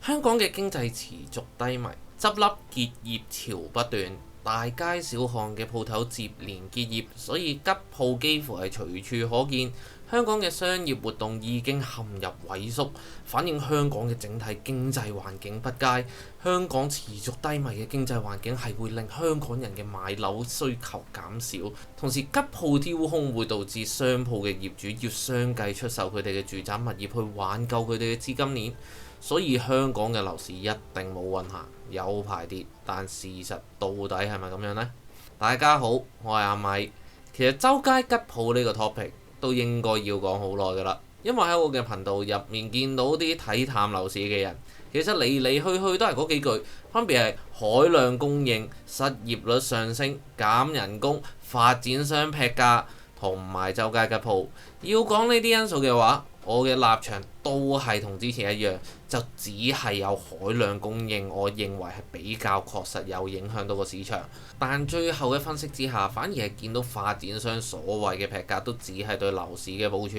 香港嘅經濟持續低迷，執笠結業潮不斷，大街小巷嘅鋪頭接連結業，所以吉鋪幾乎係隨處可見。香港嘅商業活動已經陷入萎縮，反映香港嘅整體經濟環境不佳。香港持續低迷嘅經濟環境係會令香港人嘅買樓需求減少，同時吉鋪丟空會導致商鋪嘅業主要相繼出售佢哋嘅住宅物業去挽救佢哋嘅資金鏈。所以香港嘅樓市一定冇運行，有排跌。但事實到底係咪咁樣呢？大家好，我係阿米。其實周街吉鋪呢個 topic 都應該要講好耐㗎啦，因為喺我嘅頻道入面見到啲睇淡樓市嘅人，其實嚟嚟去去都係嗰幾句，分別係海量供應、失業率上升、減人工、發展商劈價同埋周街吉鋪。要講呢啲因素嘅話，我嘅立場都係同之前一樣，就只係有海量供應，我認為係比較確實有影響到個市場。但最後嘅分析之下，反而係見到發展商所謂嘅劈價都只係對樓市嘅部署，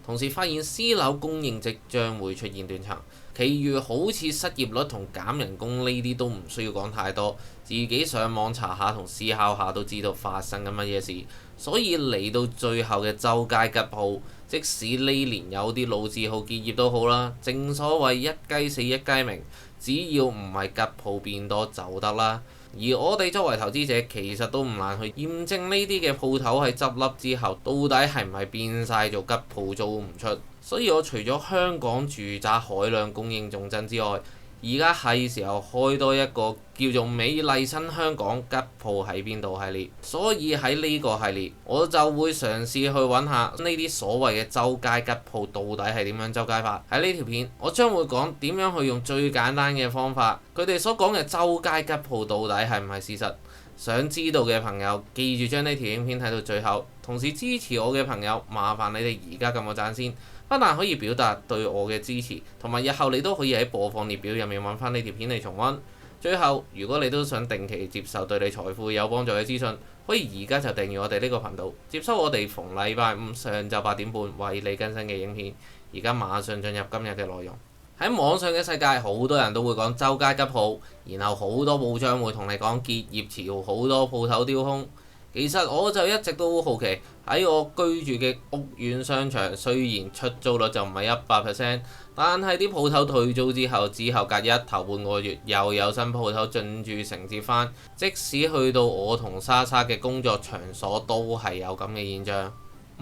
同時發現私樓供應即將會出現斷層。其餘好似失業率同減人工呢啲都唔需要講太多，自己上網查下同思考下都知道發生緊乜嘢事。所以嚟到最後嘅周街吉鋪，即使呢年有啲老字號結業都好啦。正所謂一雞死一雞鳴，只要唔係吉鋪變多就得啦。而我哋作為投資者，其實都唔難去驗證呢啲嘅鋪頭喺執笠之後，到底係唔係變晒做吉鋪租唔出。所以我除咗香港住宅海量供應重鎮之外，而家係時候開多一個叫做美麗新香港吉鋪喺邊度系列。所以喺呢個系列，我就會嘗試去揾下呢啲所謂嘅周街吉鋪到底係點樣周街法。喺呢條片，我將會講點樣去用最簡單嘅方法，佢哋所講嘅周街吉鋪到底係唔係事實。想知道嘅朋友記住將呢條影片睇到最後，同時支持我嘅朋友麻煩你哋而家撳個讚先。不但可以表達對我嘅支持，同埋日後你都可以喺播放列表入面揾翻呢條片嚟重溫。最後，如果你都想定期接受對你財富有幫助嘅資訊，可以而家就訂閱我哋呢個頻道，接收我哋逢禮拜五上晝8點半為你更新嘅影片。而家馬上進入今日嘅內容。喺網上嘅世界，好多人都會講周街吉鋪，然後好多報章會同你講結業潮，好多鋪頭丟空。其實我就一直都好奇，喺我居住嘅屋苑商場，雖然出租率就唔係100%，但係啲鋪頭退租之後隔一頭半個月又有新鋪頭進駐承接返。即使去到我同莎莎嘅工作場所，都係有咁嘅現象。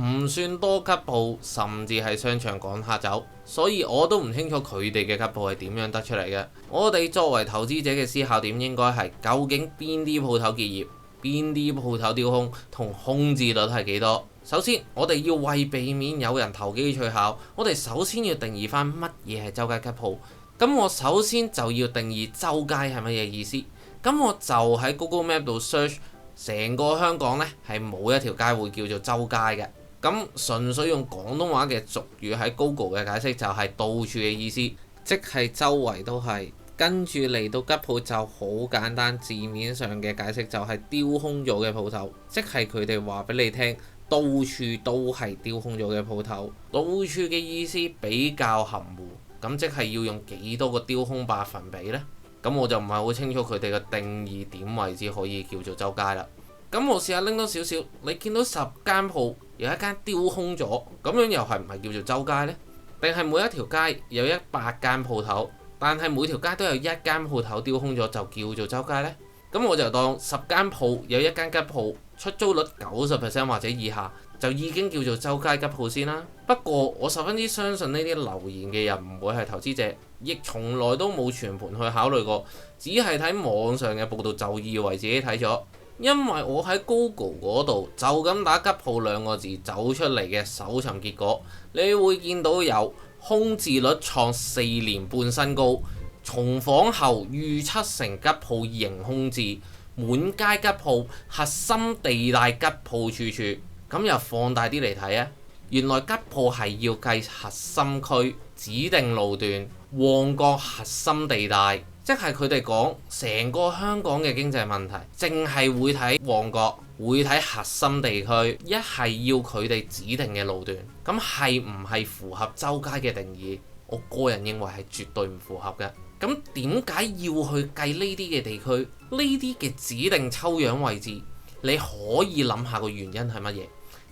唔算多吉鋪，甚至係商場趕客走，所以我都唔清楚佢哋嘅吉鋪係點樣得出嚟嘅。我哋作為投資者嘅思考點應該係究竟邊啲鋪頭結業，邊啲鋪頭丟空，同空置率係幾多？首先，我哋要為避免有人投機取巧，我哋首先要定義翻乜嘢係周街吉鋪。咁我首先就要定義周街係乜嘢意思。咁我就喺 Google Map 度 search， 成個香港呢係冇一條街會叫做周街嘅。咁純粹用廣東話嘅俗語喺 Google 嘅解釋就係到處嘅意思，即係周圍都係。跟住嚟到吉鋪就好簡單，字面上嘅解釋就係丟空咗嘅鋪頭，即係佢哋話俾你聽，到處都係丟空咗嘅鋪頭。到處嘅意思比較含糊，咁即係要用幾多個丟空百分比呢？咁我就唔係好清楚佢哋嘅定義點為之可以叫做周街啦。咁我試下拎多少少，你見到10間鋪有一間丟空咗，咁樣又係唔係叫做周街呢？定係每一條街有100間鋪頭，但係每條街都有一間鋪頭丟空咗就叫做周街呢？咁我就當10間鋪有一間吉鋪，出租率90% 或者以下就已經叫做周街吉鋪先啦。不過我十分之相信呢啲留言嘅人唔會係投資者，亦從來都冇全盤去考慮過，只係睇網上嘅報道就以為自己睇咗。因為我喺 Google 嗰度就咁打吉鋪2個字走出嚟嘅搜尋結果，你會見到有空置率創4年半新高，重訪後逾70%吉鋪仍空置，滿街吉鋪，核心地帶吉鋪處處。咁又放大啲嚟睇啊，原來吉鋪係要計核心區、指定路段、旺角核心地帶。即係佢哋講成個香港嘅經濟問題，淨係會睇旺角，會睇核心地區，一係要佢哋指定嘅路段。咁係唔係符合周街嘅定義？我個人認為係絕對唔符合嘅。咁點解要去計呢啲嘅地區，呢啲嘅指定抽樣位置？你可以諗下個原因係乜嘢？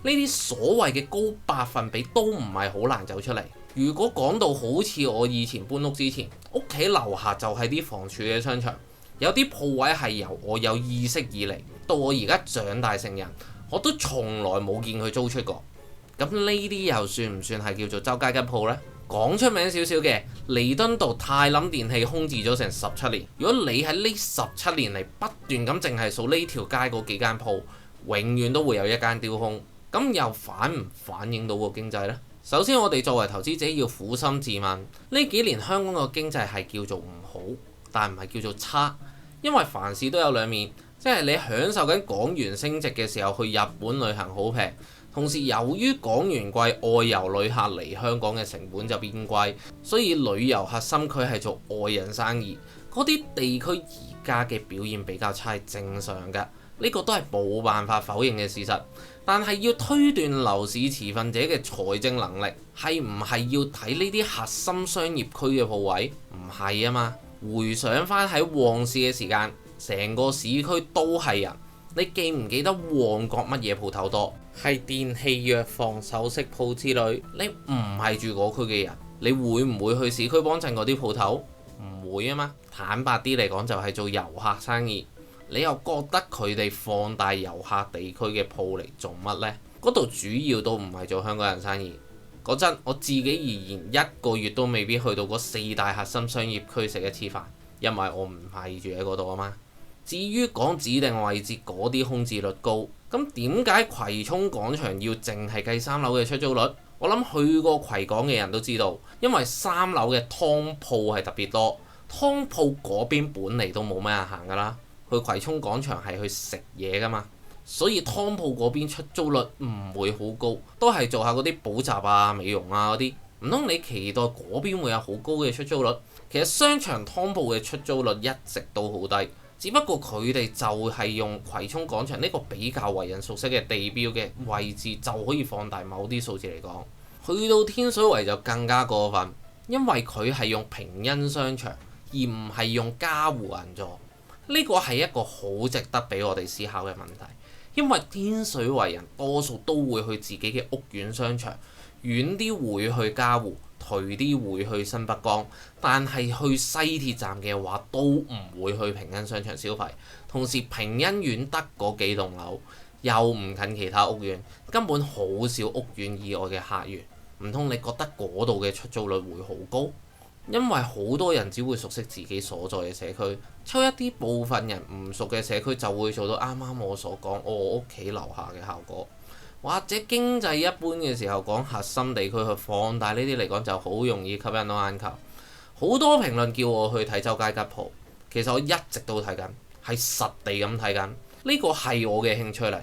呢啲所謂嘅高百分比都唔係好難走出嚟。如果講到好似我以前搬屋之前，屋企樓下就係啲房署嘅商場，有啲鋪位係由我有意識以嚟到我而家長大成人，我都從來冇見佢租出過。咁呢啲又算唔算係叫做周街吉鋪呢？講出名少少嘅，彌敦道泰林電器空置咗成17年。如果你喺呢17年嚟不斷咁淨係數呢條街嗰幾間鋪，永遠都會有一間丟空。咁又反唔反映到個經濟呢？首先我哋作為投資者要苦心自問，呢幾年香港個經濟係叫做唔好，但唔係叫做差，因為凡事都有兩面，即係你享受緊港元升值嘅時候去日本旅行好平，同時由於港元貴，外遊旅客嚟香港嘅成本就變貴，所以旅遊核心區係做外人生意，嗰啲地區而家嘅表現比較差係正常㗎，呢個都係冇辦法否認嘅事實。但係要推斷樓市持份者嘅財政能力，係唔係要睇呢啲核心商業區嘅鋪位？唔係啊嘛。回想翻喺旺市嘅時間，成個市區都係人。你記唔記得旺角乜嘢鋪頭多？係電器、藥房、首飾鋪之類。你唔係住嗰區嘅人，你會唔會去市區幫襯嗰啲鋪頭？唔會啊嘛。坦白啲嚟講，就係做遊客生意。你又覺得佢哋放大遊客地區嘅鋪嚟做乜呢？嗰度主要都唔係做香港人生意。嗰陣我自己而言，一個月都未必去到嗰4大核心商業區食一次飯，因為我唔係住喺嗰度啊嘛。至於講指定位置嗰啲空置率高，咁點解葵涌廣場要淨係計3樓嘅出租率？我諗去過葵港嘅人都知道，因為3樓嘅湯鋪係特別多，湯鋪嗰邊本嚟都冇咩人行㗎啦。去葵涌廣場係去食嘢㗎嘛，所以湯鋪嗰邊出租率唔會好高，都係做下嗰啲補習啊、美容啊嗰啲。唔通你期待嗰邊會有好高嘅出租率？其實商場湯鋪嘅出租率一直都好低，只不過佢哋就係用葵涌廣場呢個比較為人熟悉嘅地標嘅位置，就可以放大某啲數字嚟講。去到天水圍就更加過分，因為佢係用平欣商場，而唔係用嘉湖銀座。呢個係一個好值得俾我哋思考嘅問題，因為天水圍人多數都會去自己嘅屋苑商場，遠啲會去嘉湖，頹啲會去新北江，但係去西鐵站嘅話都唔會去平欣商場消費。同時平欣苑得嗰幾棟樓，又唔近其他屋苑，根本好少屋苑以外嘅客源。唔通你覺得嗰度嘅出租率會好高？因為好多人只會熟悉自己所在嘅社區，抽一啲部分人唔熟嘅社區就會做到啱啱我所講我屋企樓下嘅效果，或者經濟一般嘅時候講核心地區去放大呢啲嚟講就好容易吸引到眼球。好多評論叫我去睇周街吉鋪，其實我一直都睇緊，係實地咁睇緊，呢個係我嘅興趣嚟。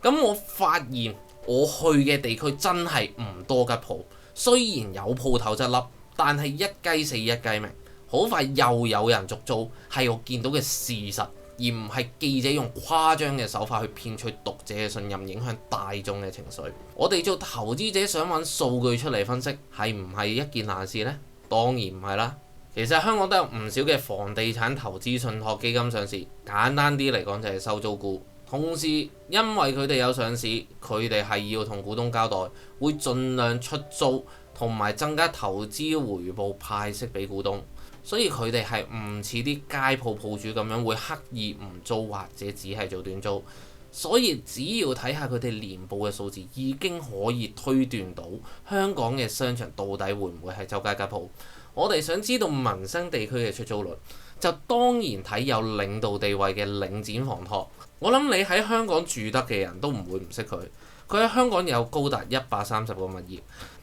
咁我發現我去嘅地區真係唔多吉鋪，雖然有鋪頭執笠，但係一雞死一雞鳴，好快又有人續租，係我見到嘅事實，而唔係記者用誇張嘅手法去騙取讀者嘅信任，影響大眾嘅情緒。我哋做投資者想揾數據出嚟分析，係唔係一件難事呢？當然唔係啦。其實香港都有唔少嘅房地產投資信託基金上市，簡單啲嚟講就係收租股。同時因為佢哋有上市，佢哋係要同股東交代，會盡量出租，同埋增加投資回報派息俾股東，所以佢哋係唔似啲街鋪鋪主咁樣會刻意唔租或者只係做短租。所以只要睇下佢哋年報嘅數字，已經可以推斷到香港嘅商場到底會唔會係周街吉鋪。我哋想知道民生地區嘅出租率，就當然睇有領導地位嘅領展房託。我諗你喺香港住得嘅人都唔會唔識佢，佢喺香港有高達130個物業，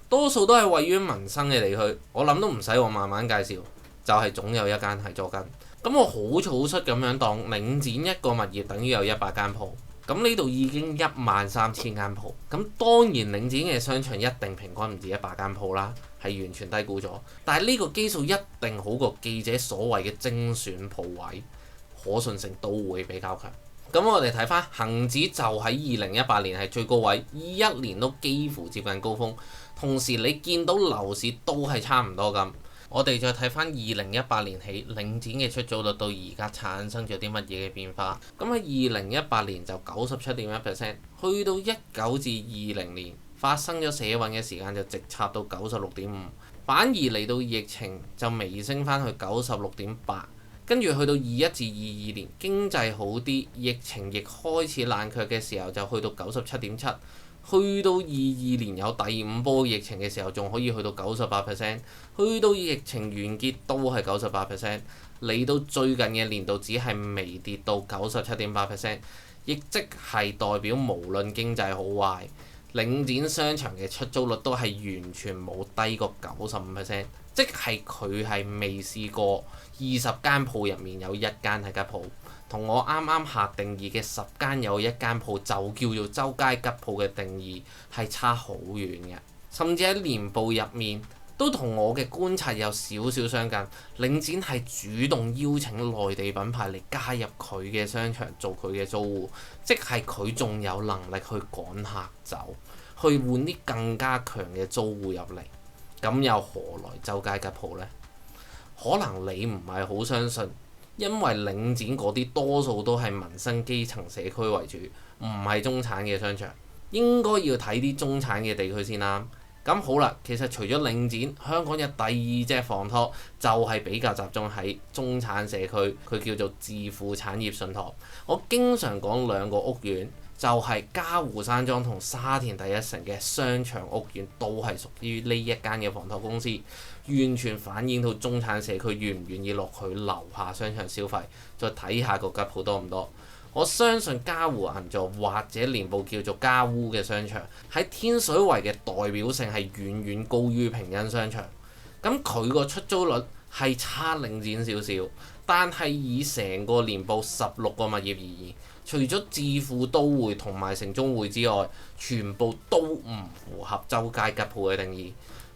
多數都係位於民生嘅地區。我諗都唔使我慢慢介紹，就係總有一間係佐根。咁我好草率咁樣當領展一個物業等於有100間鋪，咁呢度已經13000間鋪。咁當然領展嘅商場一定平均唔止100間鋪啦，係完全低估咗。但係呢個基數一定好過記者所謂嘅精選鋪位，可信性都會比較強。咁我哋睇翻恒指就喺2018年係最高位，21年都幾乎接近高峰。同時你見到樓市都係差唔多咁，我哋再睇翻2018年起領展嘅出租率到而家產生咗啲乜嘢嘅變化。咁喺2018年就97.1%，去到19至20年發生咗社運嘅時間就直插到96.5%，反而嚟到疫情就微升翻去96.8%。跟住去到21至22年經濟好啲，疫情亦開始冷卻嘅時候就去到97.7%。去到22年有第五波疫情嘅時候，仲可以去到98%。去到疫情完結都係98%。嚟到最近嘅年度只係微跌到97.8%，亦即係代表無論經濟好壞，領展商場嘅出租率都係完全冇低過95%，即係佢係未試過20間鋪入面有一間係吉鋪，同我啱啱下定義嘅10間有一間鋪就叫做周街吉鋪嘅定義係差好遠嘅。甚至喺年報入面都同我嘅觀察有少少相近，領展係主動邀請內地品牌嚟加入佢嘅商場做佢嘅租戶，即係佢仲有能力去趕客走，去換啲更加強嘅租戶入嚟，咁又何來周街吉鋪呢？可能你唔係好相信，因為領展嗰啲多數都係民生基層社區為主，唔係中產嘅商場，應該要睇啲中產嘅地區先啦。咁好啦，其實除咗領展，香港有第二隻房託就係比較集中喺中產社區，佢叫做置富產業信託。我經常講兩個屋苑，就係嘉湖山莊同沙田第一城嘅商場屋苑，都係屬於呢一間嘅房託公司，完全反映到中產社區願唔願意落佢樓下商場消費。再睇下個吉鋪多唔多。我相信嘉湖銀座或者年報叫做嘉鄔嘅商場喺天水圍嘅代表性係遠遠高於平欣商場。咁佢個出租率係差領展少少，但係以成個年報16個物業而言，除咗置富都會同埋城中匯之外，全部都唔符合周街吉鋪嘅定義。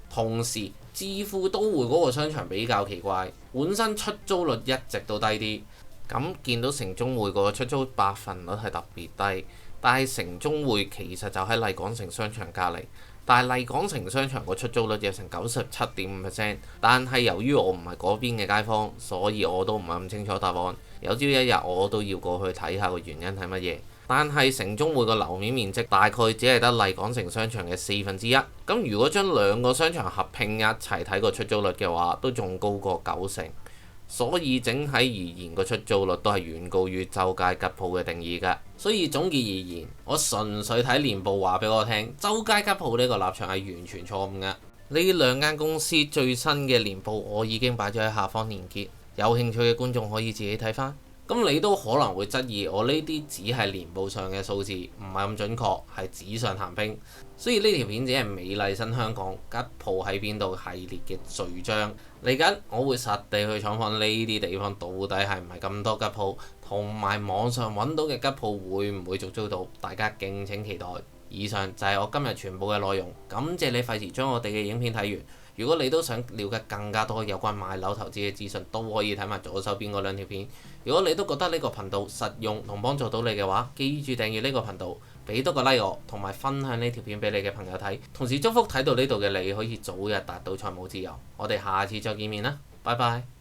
同時，置富都會嗰個商場比較奇怪，本身出租率一直都低啲。咁見到城中匯個出租百分率係特別低，但係城中匯其實就喺麗港城商場隔離，但係麗港城商場個出租率有成97.5%，但係由於我唔係嗰邊嘅街坊，所以我都唔係咁清楚答案。有朝一日我都要過去睇下個原因係乜嘢。但係城中匯個樓面面積大概只係得麗港城商場嘅1/4，咁如果將兩個商場合併一齊睇個出租率嘅話，都仲高過90%。所以整體而言，個出租率都係遠高於周街吉鋪嘅定義㗎。所以總結而言，我純粹睇年報話俾我聽，周街吉鋪呢個立場係完全錯誤嘅。呢兩間公司最新嘅年報我已經擺咗喺下方連結，有興趣嘅觀眾可以自己睇返。咁你都可能會質疑我呢啲只係年報上嘅數字，唔係咁準確，係紙上談兵。所以呢條片只係美麗新香港吉鋪喺邊度系列嘅序章。嚟緊我會實地去採訪呢啲地方，到底係唔係咁多吉鋪，同埋網上揾到嘅吉鋪會唔會續租到？大家敬請期待。以上就係我今日全部嘅內容，感謝你費時將我哋嘅影片睇完。如果你都想了解更加多有關買樓投資嘅資訊，都可以睇埋左手邊嗰兩條片。如果你都覺得呢個頻道實用同幫助到你嘅話，記住訂閱呢個頻道，俾多個 like 我，同埋分享呢條片俾你嘅朋友睇。同時祝福睇到呢度嘅你可以早日達到財務自由。我哋下次再見面啦，拜拜。